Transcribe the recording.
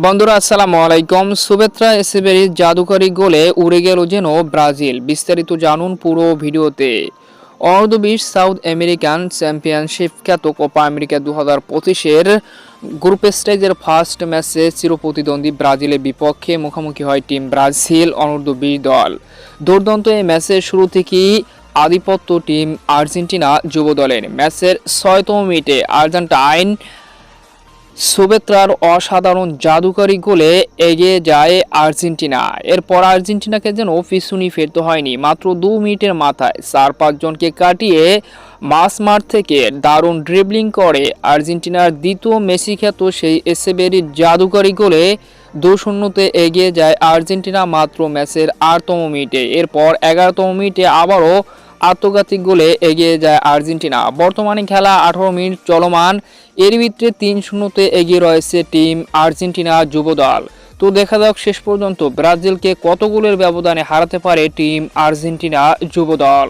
বন্ধুরা আসসালামু আলাইকুম। সুবেত্রা এসেবেরির জাদুকরী গোলে উড়ে গেল যেন ব্রাজিল। বিস্তারিত জানুন পুরো ভিডিওতে। অনূর্ধ্ব-20 সাউথ আমেরিকান চ্যাম্পিয়নশিপ খ্যাত কোপা আমেরিকা 2025-এর গ্রুপ স্টেজের ফার্স্ট ম্যাচে চিরপ্রতিদ্বন্দ্বী ব্রাজিলের বিপক্ষে মুখোমুখি হয় টিম ব্রাজিল অনূর্ধ্ব-20 দল। দুর্দান্ত এই ম্যাচের শুরু থেকেই আধিপত্য টিম আর্জেন্টিনা যুব দলের। ম্যাচের 6তম মিনিটে আর্জেন্টাইন সুবেত্রার অসাধারণ জাদুকরী গোলে এগিয়ে যায় আর্জেন্টিনা। এরপর আর্জেন্টিনাকে যেন পিছুনি ফিরতে হয়নি। মাত্র 2 মিনিটের মাথায় 4-5 জনকে কাটিয়ে মাঝমাঠ থেকে দারুণ ড্রিবলিং করে আর্জেন্টিনার দ্বিতীয় মেসি খ্যাত সেই এসেবেরির জাদুকরী গোলে 2-0-তে এগিয়ে যায় আর্জেন্টিনা মাত্র ম্যাচের 8তম মিনিটে। এরপর 11তম মিনিটে আবারও আত্মঘাতী গোলে এগিয়ে যায় আর্জেন্টিনা। বর্তমানে খেলা 18 মিনিট চলমান। এর ভিতরে 3-0-তে এগিয়ে রয়েছে টিম আর্জেন্টিনা যুব দল। তো দেখা যাক শেষ পর্যন্ত ব্রাজিলকে কত গোলের ব্যবধানে হারাতে পারে টিম আর্জেন্টিনা যুব দল।